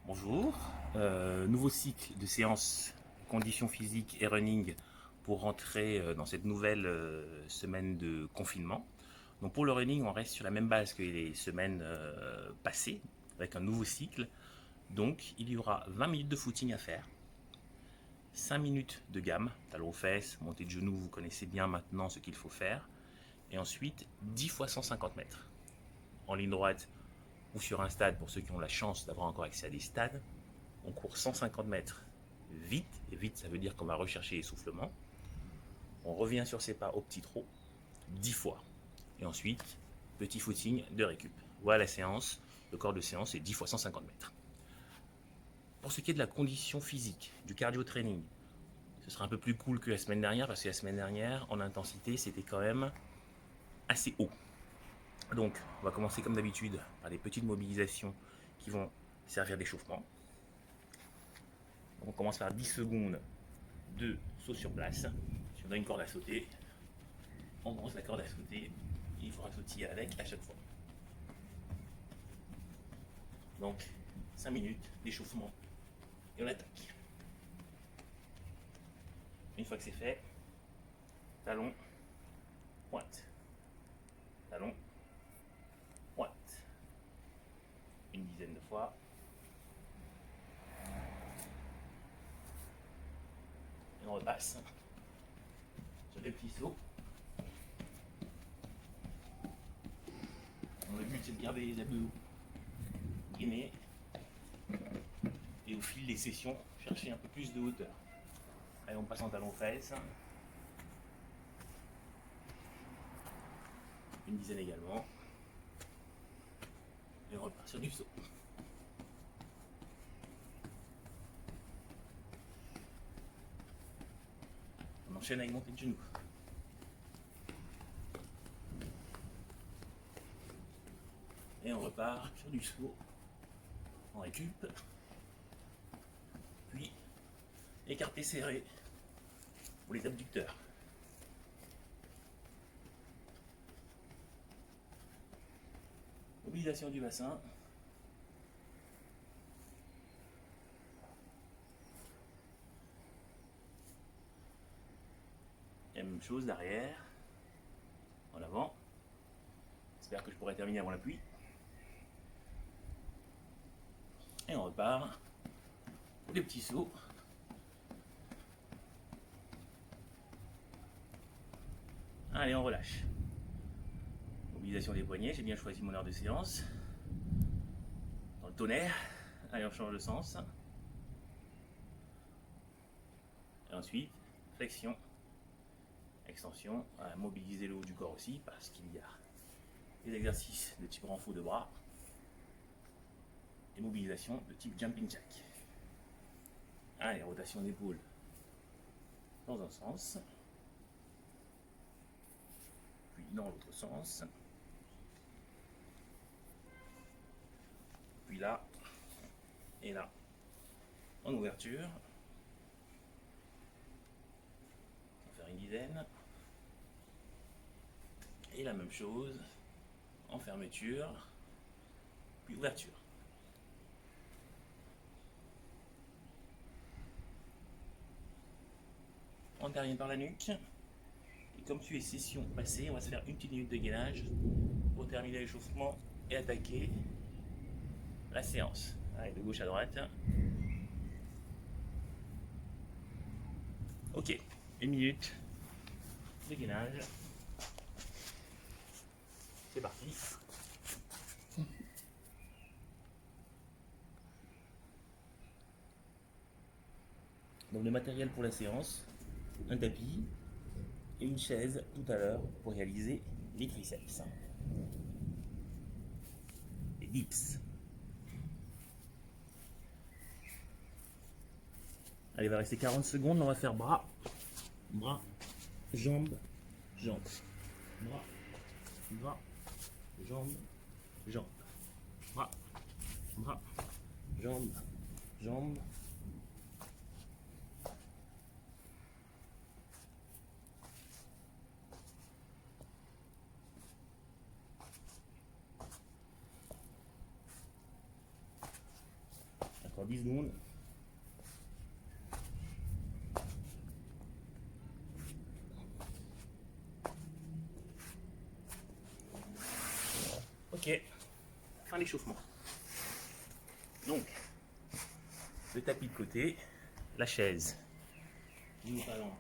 Bonjour, nouveau cycle de séances conditions physiques et running pour rentrer dans cette nouvelle semaine de confinement. Donc pour le running, on reste sur la même base que les semaines passées, avec un nouveau cycle. Donc il y aura 20 minutes de footing à faire, 5 minutes de gamme, talons aux fesses, montée de genoux, vous connaissez bien maintenant ce qu'il faut faire. Et ensuite 10 fois 150 mètres en ligne droite ou sur un stade pour ceux qui ont la chance d'avoir encore accès à des stades. On court 150 mètres vite, et vite ça veut dire qu'on va rechercher l'essoufflement. On revient sur ses pas au petit trot 10 fois. Et ensuite, petit footing de récup. Voilà la séance. Le corps de séance est 10 fois 150 mètres. Pour ce qui est de la condition physique, du cardio training, ce sera un peu plus cool que la semaine dernière, parce que la semaine dernière, en intensité, c'était quand même assez haut. Donc, on va commencer comme d'habitude par des petites mobilisations qui vont servir d'échauffement. On commence par 10 secondes de saut sur place. Si on a une corde à sauter, on brosse la corde à sauter. Il faudra sautiller avec à chaque fois. Donc 5 minutes d'échauffement et on attaque. Une fois que c'est fait, talon, pointe. Talon, pointe. Une dizaine de fois. Et on repasse sur des petits sauts. Le but c'est de garder les abdos gainés et au fil des sessions chercher un peu plus de hauteur. Allez, on passe en talon fesses. Une dizaine également. Et on repart sur du saut. On enchaîne avec montée de genoux. Et on repart sur du saut en récup. Puis écarté serré pour les abducteurs. Mobilisation du bassin. Et même chose derrière, en avant. J'espère que je pourrai terminer avant la pluie. Et on repart pour des petits sauts. Allez, on relâche. Mobilisation des poignets, j'ai bien choisi mon heure de séance. Dans le tonnerre. Allez, on change de sens. Et ensuite, flexion, extension. Voilà, mobiliser le haut du corps aussi, parce qu'il y a des exercices de type renfort de bras et mobilisation de type jumping jack. Allez, rotation d'épaule dans un sens, puis dans l'autre sens, puis là et là en ouverture. On va faire une dizaine et la même chose en fermeture puis ouverture. On termine par la nuque. Et comme tu es session passée, on va se faire une petite minute de gainage pour terminer l'échauffement et attaquer la séance. Allez, de gauche à droite. Ok, une minute de gainage. C'est parti. Donc le matériel pour la séance, un tapis et une chaise tout à l'heure pour réaliser les triceps. Les dips. Allez, il va rester 40 secondes, on va faire bras, bras, jambes, jambes. Bras, bras, jambes, jambes. Bras, bras, jambes, jambes. Encore 10 secondes. Ok, fin d'échauffement. Donc, le tapis de côté, la chaise, nous allons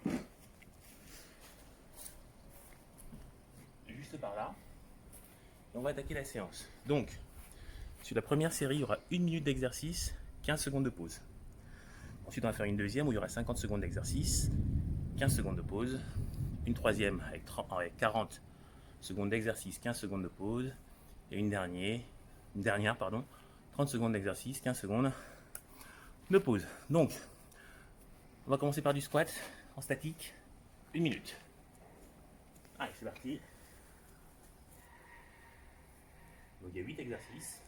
juste par là, et on va attaquer la séance. Donc, sur la première série, il y aura 1 minute d'exercice, 15 secondes de pause. Ensuite, on va faire une deuxième où il y aura 50 secondes d'exercice, 15 secondes de pause. Une troisième avec 40 secondes d'exercice, 15 secondes de pause. Et une dernière, 30 secondes d'exercice, 15 secondes de pause. Donc, on va commencer par du squat en statique, 1 minute. Allez, c'est parti. Donc, il y a 8 exercices.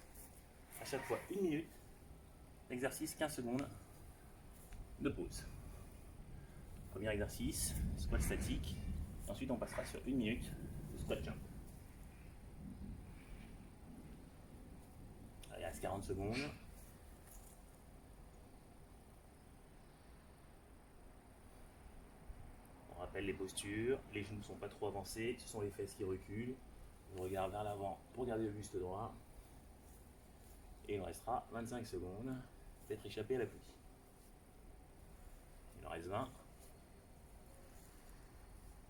À chaque fois, 1 minute. Exercice, 15 secondes de pause. Premier exercice, squat statique. Ensuite, on passera sur 1 minute de squat jump. Allez, il reste 40 secondes. On rappelle les postures. Les genoux ne sont pas trop avancés. Ce sont les fesses qui reculent. On regarde vers l'avant pour garder le buste droit. Et il nous restera 25 secondes d'être échappé à la pluie. Il en reste 20.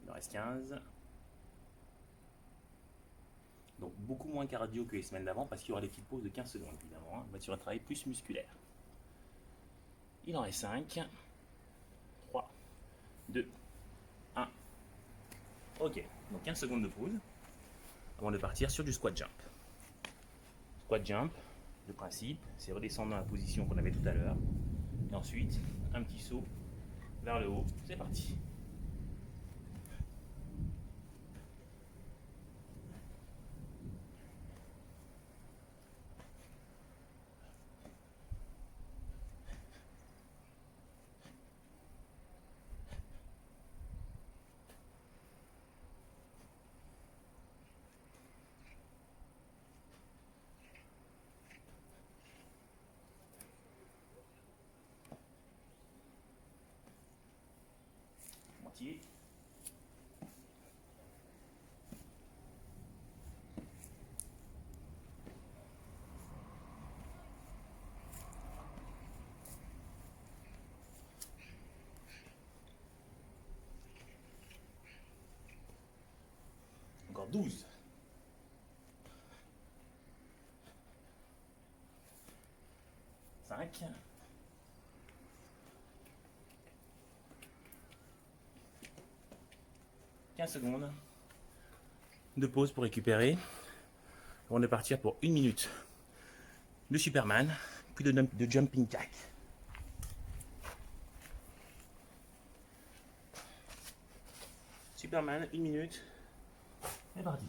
Il en reste 15. Donc beaucoup moins cardio que les semaines d'avant parce qu'il y aura des petites pauses de 15 secondes évidemment. On va sur un travail plus musculaire. Il en reste 5. 3, 2, 1. Ok, donc 15 secondes de pause avant de partir sur du squat jump. Squat jump, le principe, c'est redescendre dans la position qu'on avait tout à l'heure. Et ensuite, un petit saut vers le haut. C'est parti. Moitié. Encore 12. 5. 15 secondes de pause pour récupérer. On va partir pour 1 minute de Superman, puis de jumping jack. Superman, 1 minute. C'est parti.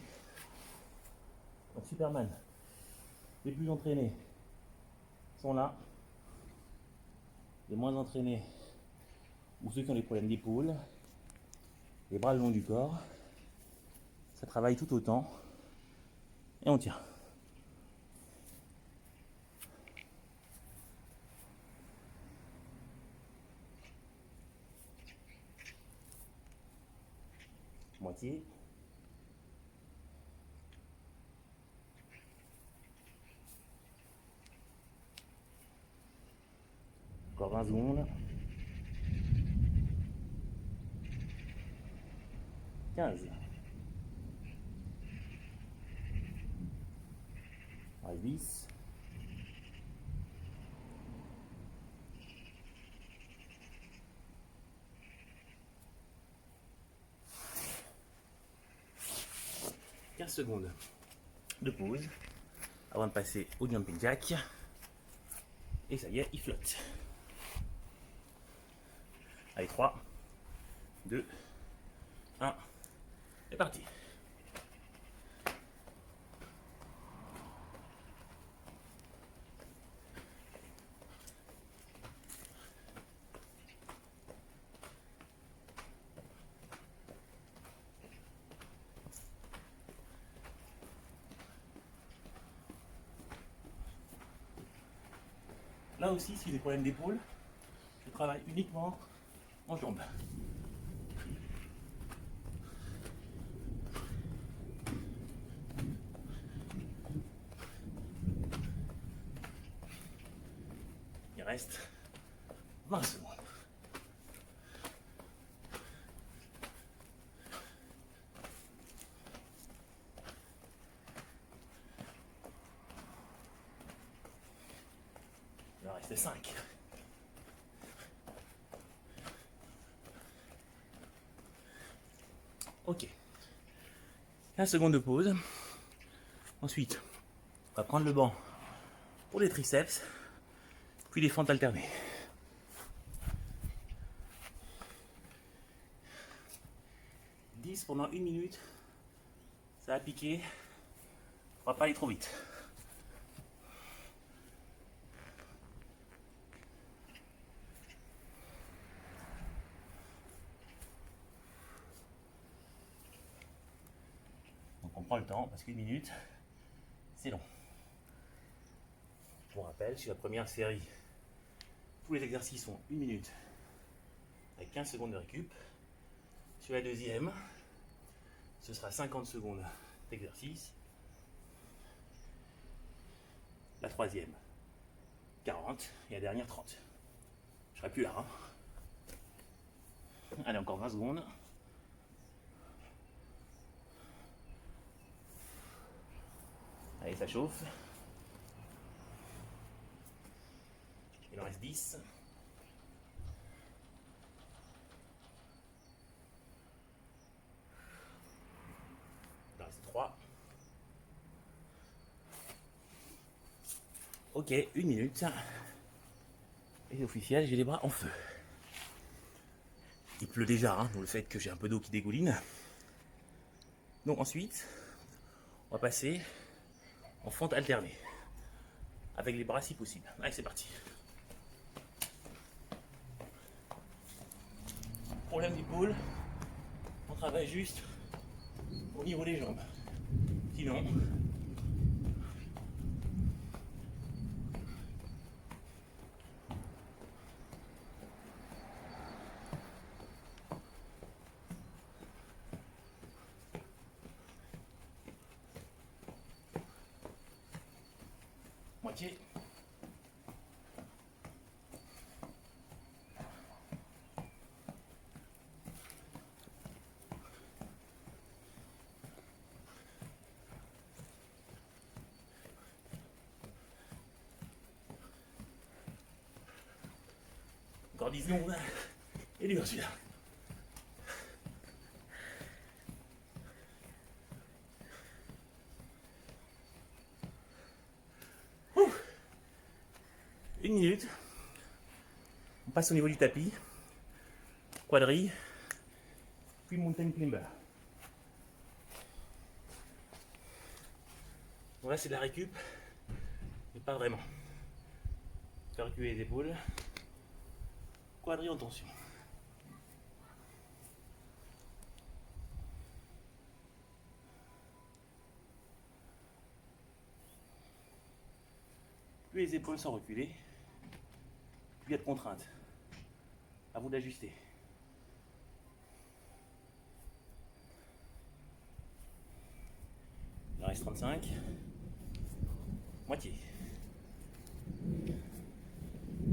Donc Superman, les plus entraînés sont là. Les moins entraînés, ou ceux qui ont des problèmes d'épaule, les bras le long du corps, ça travaille tout autant. Et on tient. Moitié. Encore 20 secondes. 15. 10. 15 secondes de pause avant de passer au jumping jack. Et ça y est, il flotte. Allez, 3, 2, 1. C'est parti. Là aussi, si j'ai des problèmes d'épaule, je travaille uniquement en jambes. Il reste 20 secondes. Il en reste 5. Ok. 15 secondes de pause. Ensuite, on va prendre le banc pour les triceps, puis les fentes alternées. 10 pendant 1 minute. Ça a piqué. On va pas aller trop vite. Donc on prend le temps parce qu'une minute, c'est long. Pour rappel, sur la première série, tous les exercices sont 1 minute avec 15 secondes de récup. Sur la deuxième, ce sera 50 secondes d'exercice. La troisième, 40 et la dernière 30. Je serai plus là. Hein. Allez, encore 20 secondes. Allez, ça chauffe. Il en reste 10. Il en reste 3. Ok, 1 minute. Et officiel, j'ai les bras en feu. Il pleut déjà, hein, donc le fait que j'ai un peu d'eau qui dégouline. Donc ensuite, on va passer en fente alternée. Avec les bras si possible. Allez, c'est parti. Problème d'épaule, on travaille juste au niveau des jambes. Sinon, moitié. Encore 10 secondes. Et dur celui-là. Ouh. 1 minute. On passe au niveau du tapis. Quadrille. Puis mountain climber. Bon là c'est de la récup. Mais pas vraiment. Faire reculer les épaules. Quadrille en tension. Plus les épaules sont reculées, plus il y a de contraintes. À vous d'ajuster. Il en reste 35. Moitié.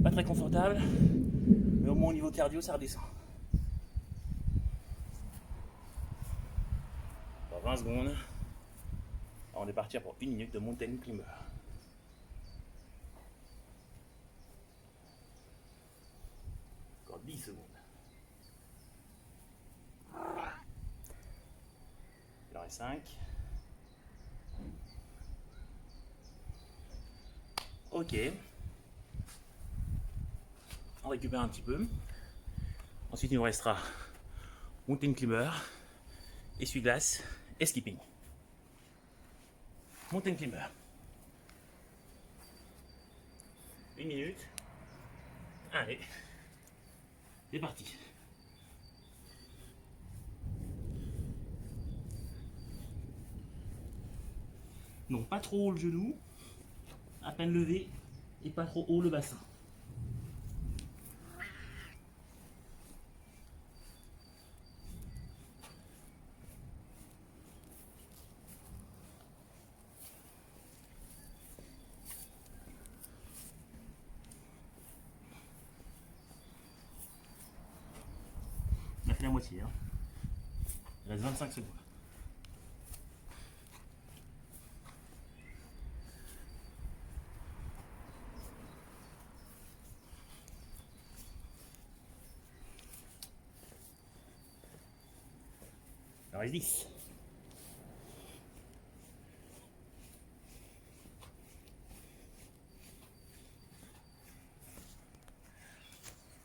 Pas très confortable, mais au moins au niveau cardio ça redescend. Dans 20 secondes, on est parti pour 1 minute de mountain climber. Encore 10 secondes. Il en reste 5. Ok. On récupère un petit peu. Ensuite, il nous restera mountain climber, essuie-glace et skipping. Mountain climber. 1 minute. Allez. C'est parti. Donc pas trop haut le genou, à peine levé et pas trop haut le bassin. moitié. Hein. Il reste 25 secondes. Il en reste 10.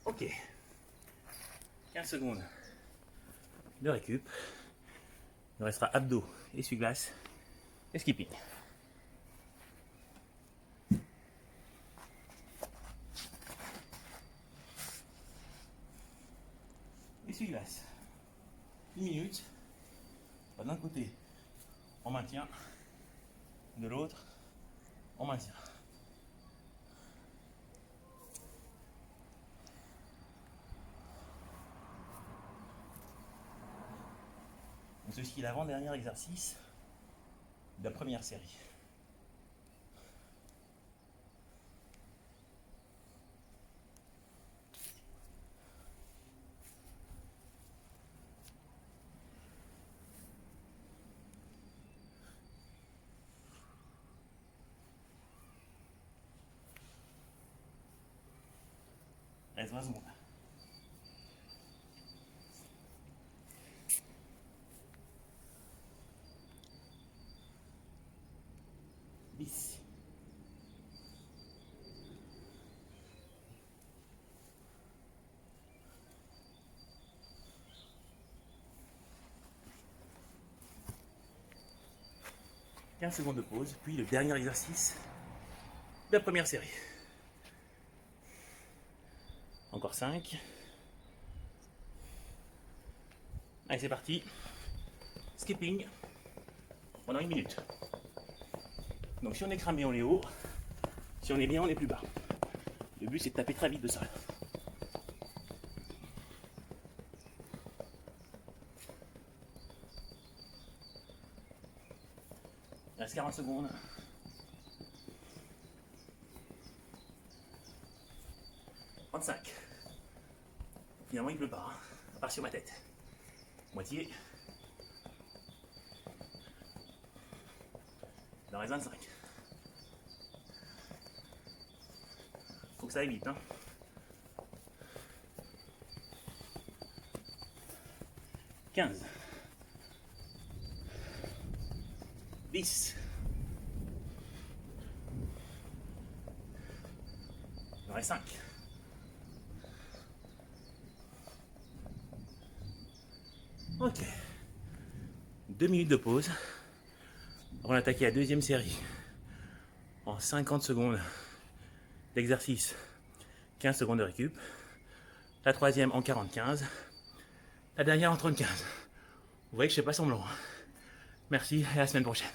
Ok. 15 secondes de récup. Il restera abdos, essuie-glace et skipping. Essuie-glace. 1 minute. D'un côté, on maintient. De l'autre, on maintient. Donc ceci est l'avant-dernier exercice de la première série. Reste 20 secondes. Bis. « 15 secondes de pause, puis le dernier exercice de la première série. Encore 5. Allez, c'est parti. Skipping pendant 1 minute. Donc si on est cramé, on est haut. Si on est bien, on est plus bas. Le but, c'est de taper très vite de sol. Il reste 40 secondes. « 35. Finalement, il ne pleut pas, hein, à part sur ma tête. Moitié. Il en reste 25. Faut que ça aille vite. Hein. 15. 10. Il en reste 5. Ok. 2 minutes de pause. On va attaquer la deuxième série en 50 secondes d'exercice, 15 secondes de récup. La troisième en 45. La dernière en 35. Vous voyez que je ne fais pas semblant. Merci et à la semaine prochaine.